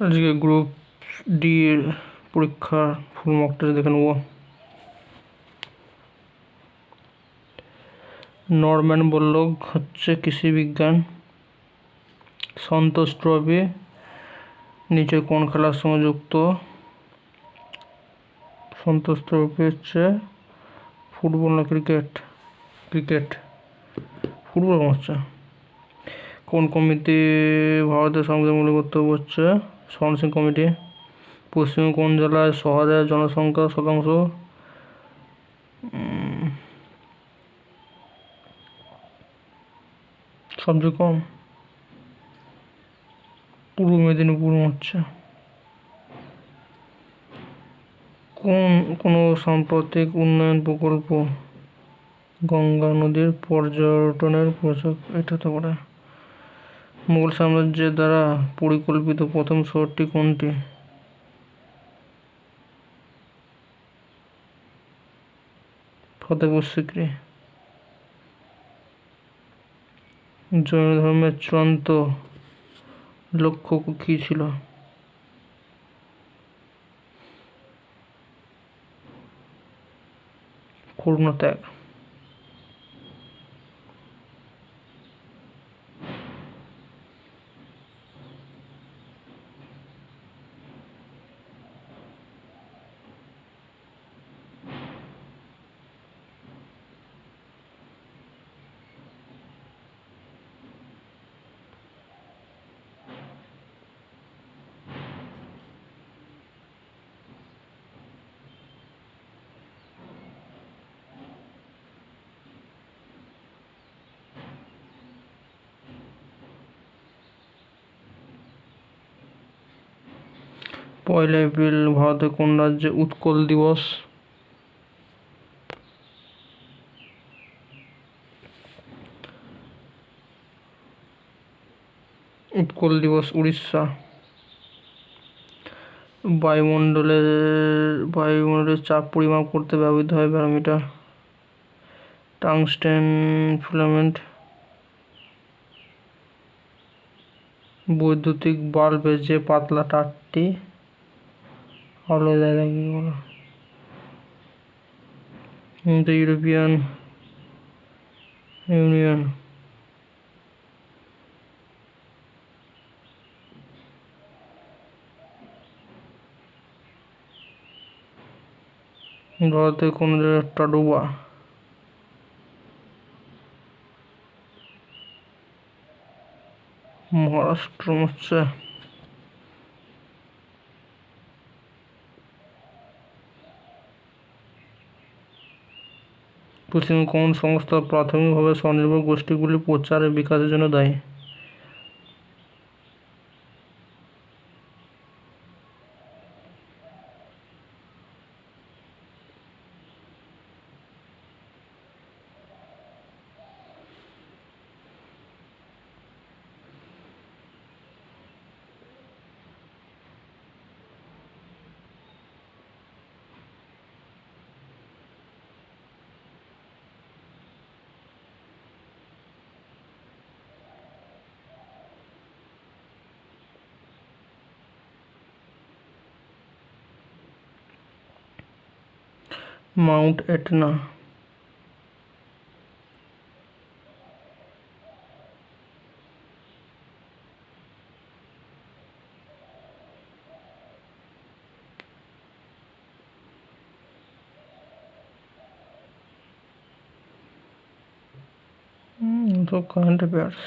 আজকে group D এর পরীক্ষার ফুল মক টেস্ট দেখে নেব। নরম্যান বল্লভ হচ্ছে কৃষি বিজ্ঞান। সন্তোষ ট্রফি নিচে কোন খেলার সঙ্গে যুক্ত? সন্তোষ ট্রফি হচ্ছে ফুটবল না ক্রিকেট? ক্রিকেট, ফুটবল হচ্ছে। কোন কমিটি ভারতের সংবিধান মূল্য কর্তব্য হচ্ছে? শরণ সিং কমিটি। পশ্চিমবঙ্গ কোন জেলায় শহরের জনসংখ্যা শতাংশ সবচেয়ে কম? পূর্ব মেদিনীপুর হচ্ছে। কোন সাম্প্রতিক উন্নয়ন প্রকল্প গঙ্গা নদীর পর্যটনের প্রচার? এটা তো বলে। মুঘল সাম্রাজ্যের দ্বারা পরিকল্পিত প্রথম শহরটি কোনটি? ফতেপুর সিক্রি। জৈন ধর্মের চূড়ান্ত লক্ষ্য কী ছিল? করুণা ত্যাগ। পয়লা এপ্রিল ভারতের কোন রাজ্যে উৎকল দিবস? উৎকল দিবস উড়িষ্যা। বায়ুমণ্ডলের চাপ পরিমাপ করতে ব্যবহৃত হয় ব্যারোমিটার। Tungsten filament. বৈদ্যুতিক বাল্বের যে পাতলা তারটি আলো দেয় কি বলে? European union. ভারতের কোন জায়গাটা ডোবা? মহারাষ্ট্র হচ্ছে। পশ্চিমবঙ্গ কোন সংস্থা প্রাথমিকভাবে স্বনির্ভর গোষ্ঠীগুলির প্রচার ও বিকাশের জন্য দায়ী? মাউন্ট এটনা। তো কারেন্ট অ্যাফেয়ার্স।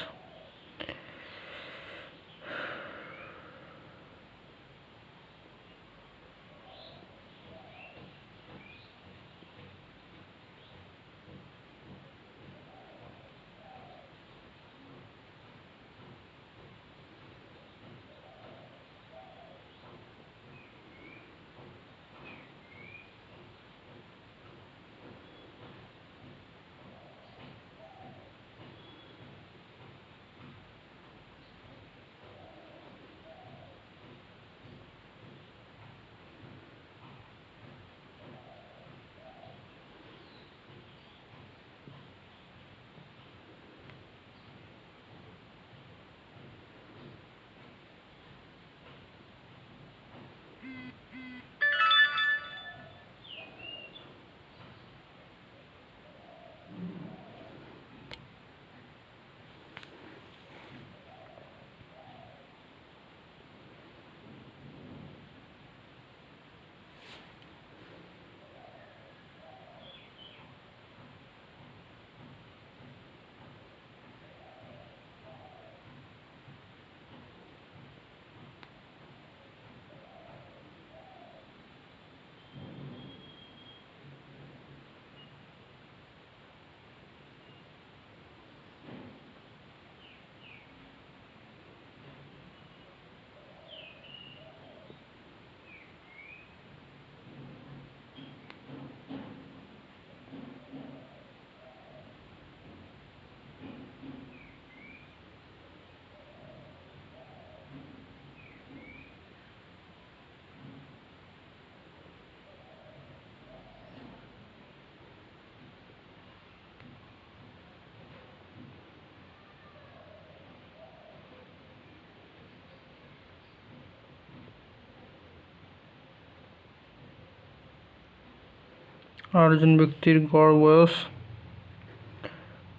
আর একজন ব্যক্তির গড় বয়স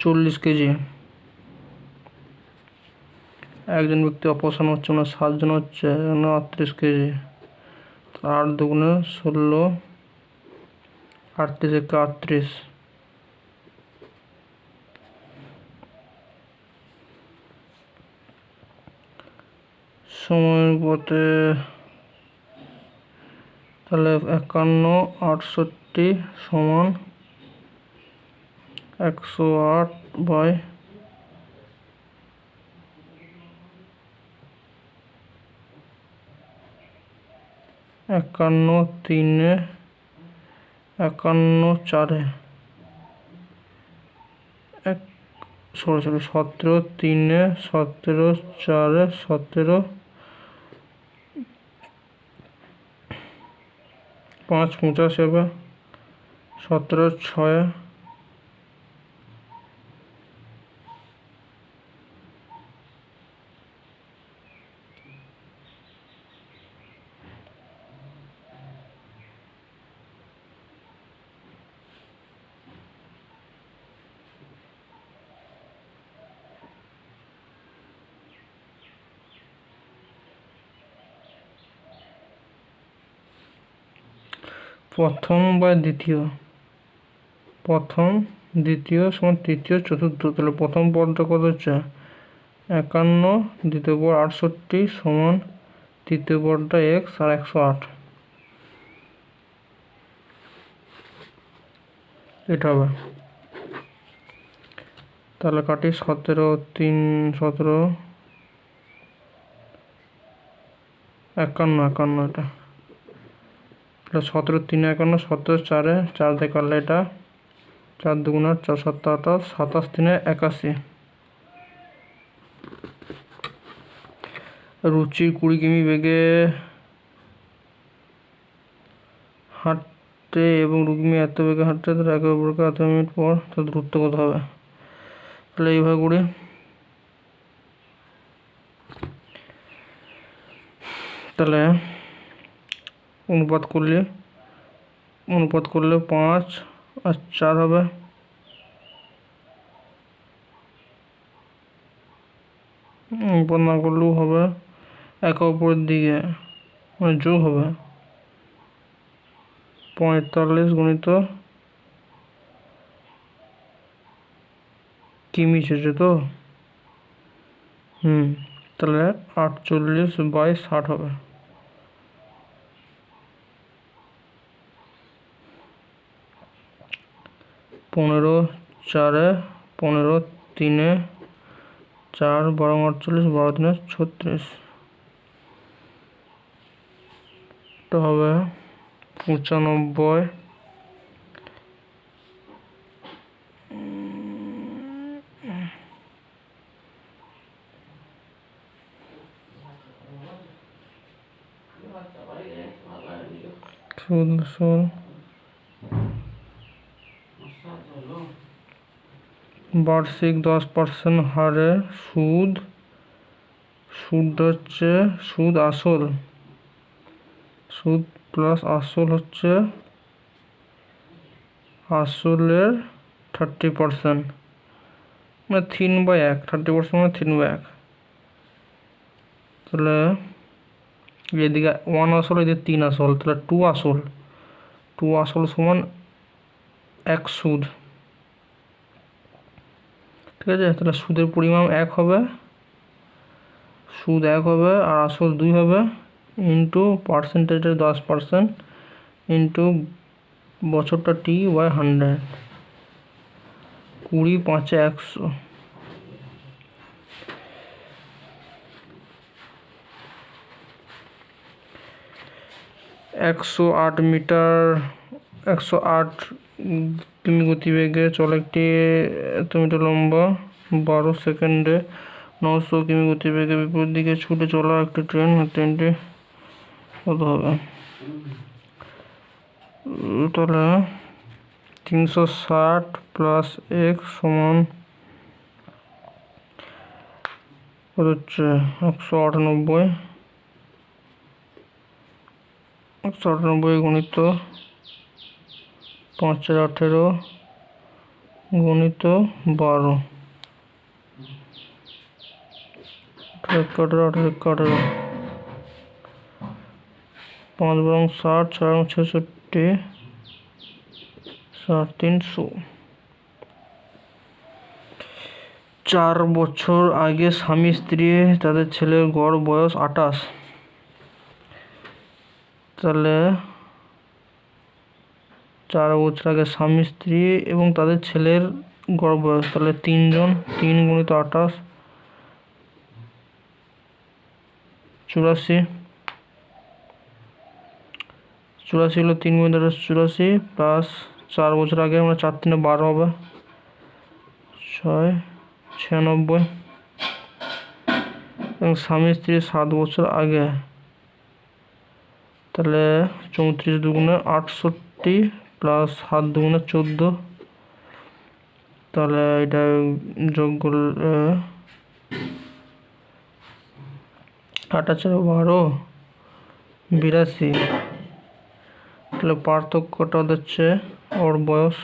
40 কেজি। একজন ব্যক্তি অপারেশন হচ্ছে, 7 জন হচ্ছে 38 কেজি। 8 দুগুণে 16, 38 একে 38। সময়ের পথে তাহলে 51, 68 সমান 108 বাই 51, 3, 51, 4, 17, 3, 17, 4, 17, 5, 85 হবে, 17, 6, প্রথম বা দ্বিতীয়, প্রথম দ্বিতীয় সমান তৃতীয় চতুর্থ। তাহলে প্রথম পদটা কত হচ্ছে 51, দ্বিতীয় পদ 68 সমান তৃতীয় পদটা x আর 108। এটা হবে। তাহলে কাটি 17, 3, 17, 51 এটা। তাহলে 17, 3, 51, 17, 4, 4 দিয়ে কাটলে এটা 4 দুগুণ 4, 7, 28, 27, 3, 81। রুচির 20 কিমি বেগে হাঁটতে এবং রুক্মিণী এত বেগে হাঁটতে, তাহলে একে অপরকে এত মিনিট পর তার দূরত্ব কত হবে? তাহলে এইভাবে করি। তাহলে অনুপাত করলে 5 আর 4 হবে। অনুপাত না করলেও হবে, একে অপরের দিকে মানে যোগ হবে। 45 গুণিত কিমি শেষে তো, তাহলে 48/60 হবে। পনেরো 4, 15, 3, 4, 12, 48, 12, 3, 36। এটা হবে 95। বার্ষিক 10% হারে সুদ হচ্ছে সুদ প্লাস আসল হচ্ছে আসলের 30%, মানে 3/1, 30% মানে 3/1। তাহলে এদিকে 1 আসল, এদিকে 3 আসল, তাহলে 2 আসল সমান 1 সুদ। ঠিক আছে, তাহলে সুদের পরিমাণ 1 হবে, সুদ 1 হবে আর আসল 2 হবে, ইন্টু পার্সেন্টেজের 10% ইন্টু বছরটা T/100, 20, 5, 100। 108 মিটার, 108 কিমি গতিবেগে চলে একটি এত মিটার লম্বা 12 সেকেন্ডে 900 কিমি গতিবেগে বিপরীত দিকে ছুটে চলা একটি ট্রেন। ট্রেনটি কত হবে? তাহলে 360 প্লাস x সমান কত হচ্ছে 198। 198 গুণিত 5 × 18 × 12, 18 18 18, 5 × 60, 6 × 66, 300। 4 বছর আগে স্বামী স্ত্রী তাদের ছেলের গড় বয়স 28। তাহলে 4 বছর আগে স্বামী স্ত্রী এবং তাদের ছেলের গড় বয়স, তাহলে 3 জন, 3 × 28, 84। 84 হলো 3 × 28 84, প্লাস 4 বছর আগে, আমরা 4 × 3 = 12 হবে, 6 96। এবং স্বামী স্ত্রী 7 বছর আগে, তাহলে 34 × 2 = 68, প্লাস 7 × 2 = 14। তাহলে এটা যোগ করলে 8 × 4 = 12, 82। তাহলে পার্থক্যটা হচ্ছে ওর বয়স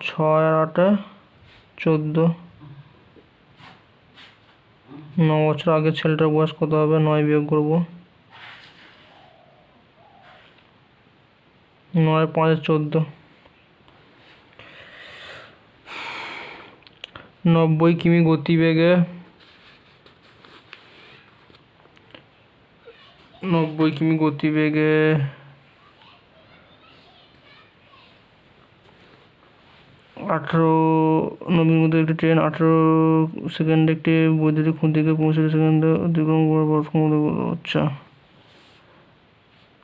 6 আর 8 14। 9 বছর আগে ছেলেটার বয়স কত হবে? 9 বিয়োগ করবো, 9 × 5 = 14। 90 কিমি গতিবেগে 90 কিমি গতিবেগে 90 মধ্যে একটি ট্রেন 18 সেকেন্ডে একটি বৈদ্যুতিক খুঁতিকে 65 সেকেন্ডে অতিক্রম করে পরস্পর। আচ্ছা,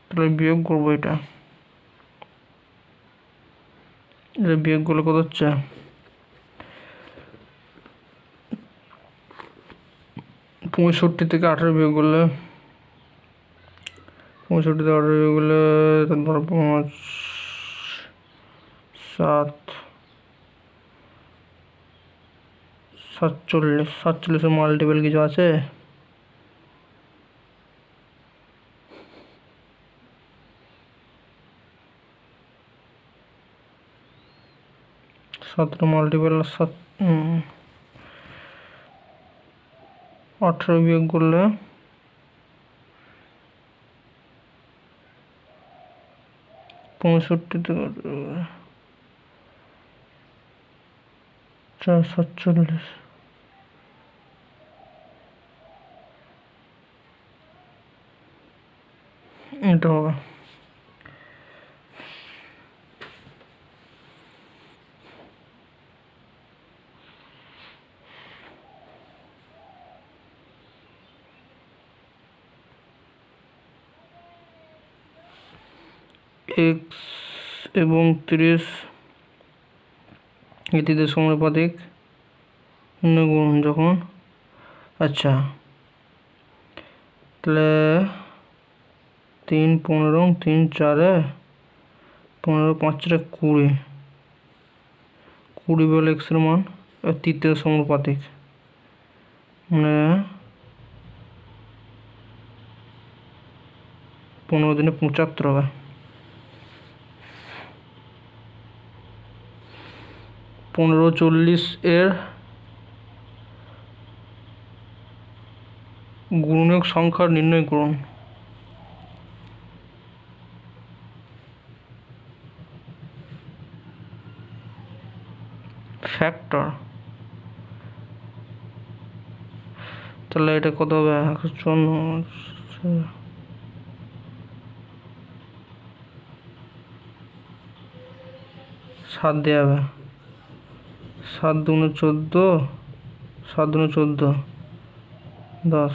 তাহলে বিয়োগ করবো, এটা বিয়োগ করলে কত হচ্ছে? 65 থেকে 18 বিয়োগ করলে, 65 থেকে 18 বিয়োগ করলে তারপর 5 7 47। 47 মাল্টিপল কিছু আছে? 17 মাল্টিপল 18 বিয়োগ করলে 65 থেকে 47। এটা হবে x এবং 30 এটিদের সমানুপাতিক গুণ যখন, আচ্ছা, তাহলে 3 15, 3 4 15, 5 4 20, 20 বলে x এর মান, তৃতীয় সমানুপাতিক, মানে 15 দিনে 75 হবে। 15 40 এর গুণনীয়ক সংখ্যা নির্ণয় করুন। ফ্যাক্টর, তাহলে এটা কত হবে? 154, 7 দেওয়া হবে, 7 × 2 = 14, 7 × 2 = 14, 10।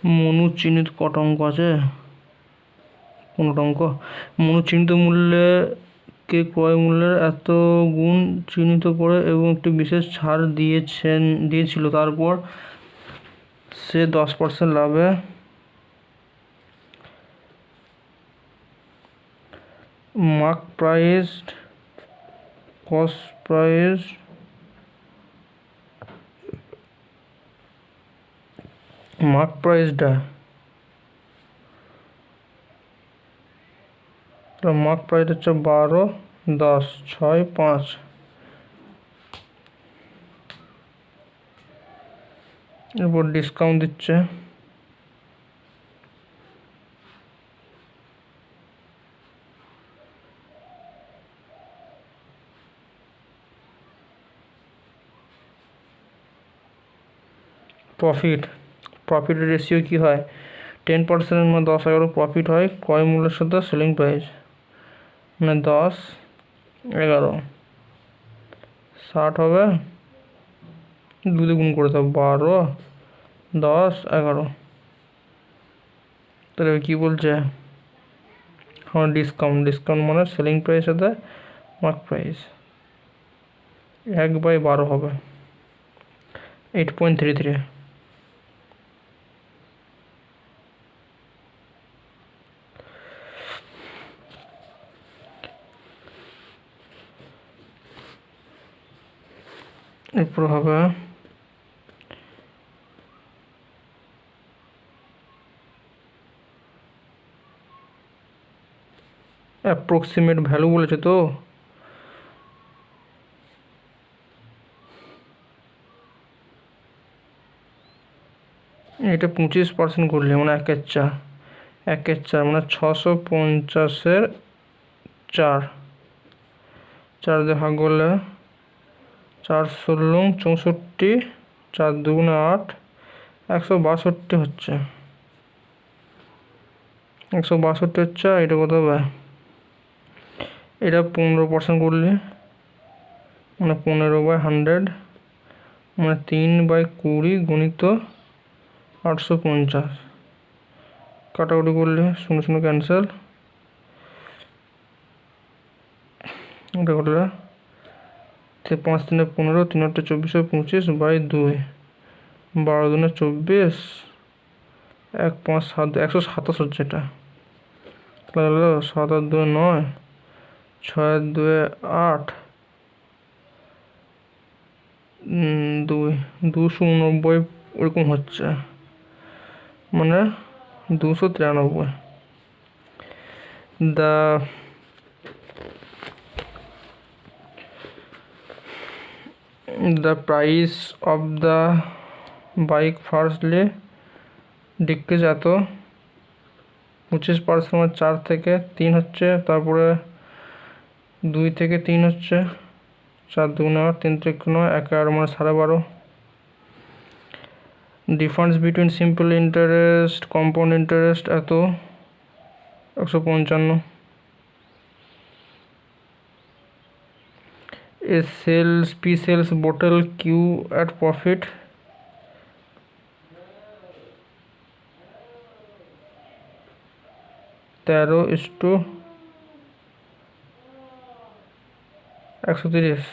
মনুচিহ্নিত কত অঙ্ক আছে? কোনটা অঙ্ক? মনুচিহ্নিত মূল্যে কে ক্রয় মূল্যের এত গুণ চিহ্নিত করে এবং একটি বিশেষ ছাড় দিয়েছিল, তারপর সে 10% লাভে মার্ক প্রাইসটা হচ্ছে 12, 10, 6, 5। এরপর ডিসকাউন্ট দিচ্ছে। প্রফিট রেশিও কি হয়? 10%-এর মধ্যে 10-11 প্রফিট হয় ক্রয় মূল্যের সাথে সেলিং প্রাইস, মানে 10, 11, 60 হবে, 2 দিয়ে গুণ করে দাও, 12, 10, 11। তাহলে কি বলছে? হ্যাঁ, ডিসকাউন্ট মানে সেলিং প্রাইস সাথে মার্ক প্রাইস 1/12 হবে, 8.33। এরপর হবে অ্যাপ্রক্সিমেট ভ্যালু বলেছে তো, এটা 25% করলে মানে 1/4 মানে 650-এর 4 দিয়ে ভাগ করলে 4-16, 64, 4 দুগুণে 8, 162 হচ্ছে। 162 হচ্ছে। আর এটা কত হবে? এটা 15% করলে মানে 15/100 মানে 3/20 গুণিত 850। কাটাকুটি করলে 0 ক্যান্সেল। এটা করলে 5 3 15, 3 8 24, 25/2, 12 2 24, 1 5 7, 127 হচ্ছে। এটা তাহলে 7 আর 2 9, 6 আর 2 8, 290 ওরকম হচ্ছে, মানে 293। The price of the bike firstly decrease এত 25%, 4 থেকে 3 হচ্ছে, তারপরে 2 থেকে 3 হচ্ছে, 4 2 8, 3 থেকে 9, 1 8 মানে 12.5। Difference between simple interest compound interest এত 155। P sells bottle Q at profit 13:130।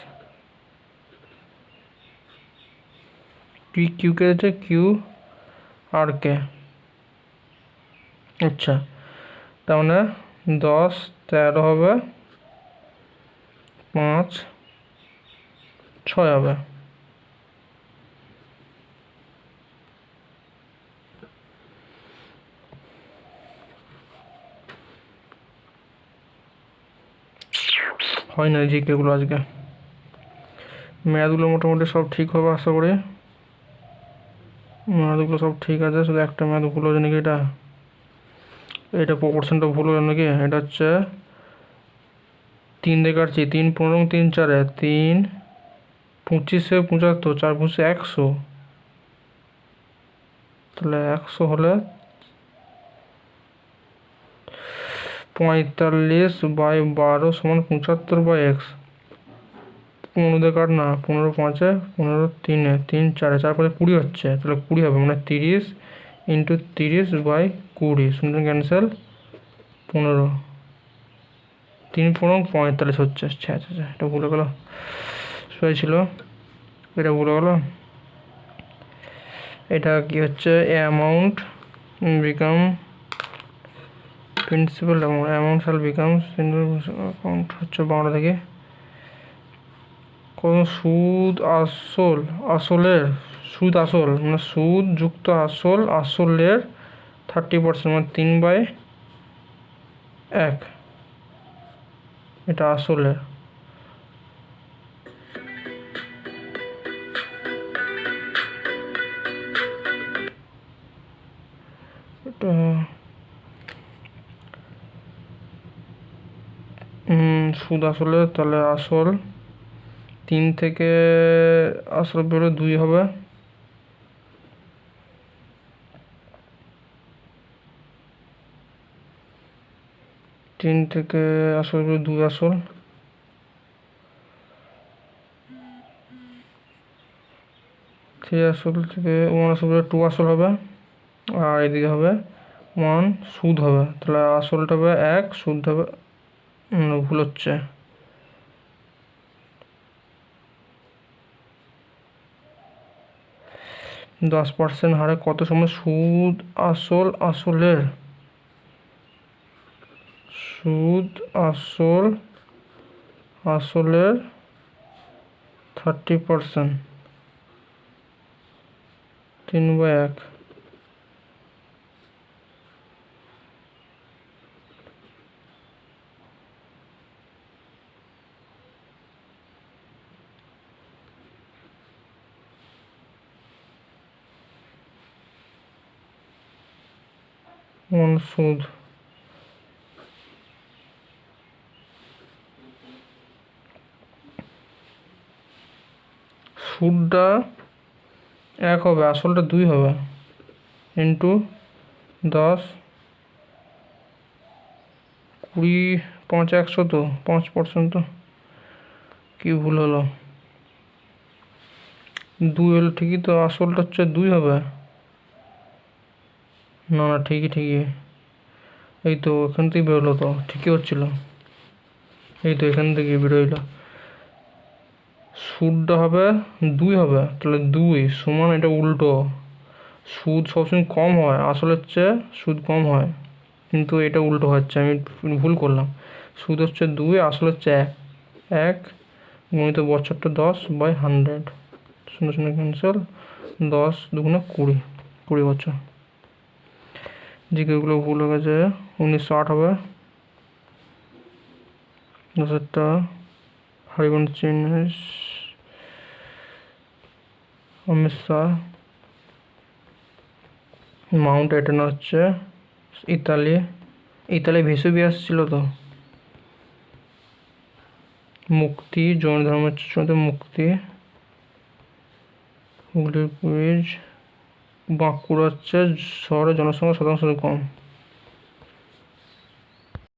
Q কে হচ্ছে Q আর কে। আচ্ছা, তার মানে 10, 13 হবে, 5, 6 হবে। হয় না জিকেগুলো আজকে। ম্যাথগুলো মোটামুটি সব ঠিক হবে আশা করি। ম্যাথগুলো সব ঠিক আছে, শুধু একটা ম্যাথ ভুল হয়েছে নাকি, এটা প্রপোর্শনটা ভুল হলো নাকি। এটা হচ্ছে 3 দিয়ে কাটছি, 3 15, 3 4, 3 25 75, 4 25 100। তাহলে 100 হলে 45/12 সমান 75/x। 15 দিয়ে কাট না, 15 5, 15 3, 3 4, 4 5 20 হচ্ছে, তাহলে 20 হবে, মানে 30 ইন্টু 30/20, 0 ক্যান্সেল, 15, 3×45 হচ্ছে। আচ্ছা আচ্ছা আচ্ছা, এটা ভুলে গেল, ছিল এটা ভুলে গেল। এটা কি হচ্ছে, অ্যামাউন্ট বিকাম প্রিন্সিপাল অ্যামাউন্ট শাল বিকাম অ্যাকাউন্ট হচ্ছে বাংলা থেকে। কোন সুদ আসল, আসলের সুদ আসল মানে সুদ যুক্ত আসল, আসলের 30% মানে 3/1, এটা আসলের। এটা সুদ আসলে, তাহলে আসল 3 থেকে আসল বেরো 2 হবে, তিন থেকে আসল বেরো 2 আসল, থ্রি আসল থেকে 1 আসল বেরো 2 আসল হবে, আর এদিকে হবে 1 সুদ হবে। তাহলে আসলটা হবে 1, সুদ হবে ভুল হচ্ছে, 10% হারে কত সময় সুদ আসল, আসলের সুদ আসল, আসলের 30%, 3/1, সুদ। সুদটা 1 হবে, আসলটা 2 হবে, ইন্টু 10, 20, 5, 100 তো 5%, তো কি ভুল হলো, 2 হলো ঠিকই তো, আসলটা হচ্ছে 2 হবে, না না ঠিকই ঠিকই, এই তো এখান থেকেই বেরোলো, তো ঠিকই হচ্ছিল, এই তো এখান থেকে বেরোইলো। সুদটা হবে 2 হবে, তাহলে 2 সমান, এটা উল্টো, সুদ সবসময় কম হয় আসলের চেয়ে, সুদ কম হয়, কিন্তু এটা উল্টো হচ্ছে, আমি ভুল করলাম। সুদ হচ্ছে 2, আসল হচ্ছে 1, গণিত বছরটা 10/100, 0 0 ক্যান্সেল, 10 2 20, 20 বছর। জিকেগুলো ভুল হয়ে গেছে, 1908 হবে, 1000টা হরিবংশ চিহ্নিস, অমিত শাহ, মাউন্ট এটানা হচ্ছে ইতালি, ইতালি ভেসুভিয়াস ছিল তো। মুক্তি, জৈন ধর্মের মুক্তি, হুগলির কুইজ, বাঁকুড়া হচ্ছে শহরের জনসংখ্যা শতাংশ কম।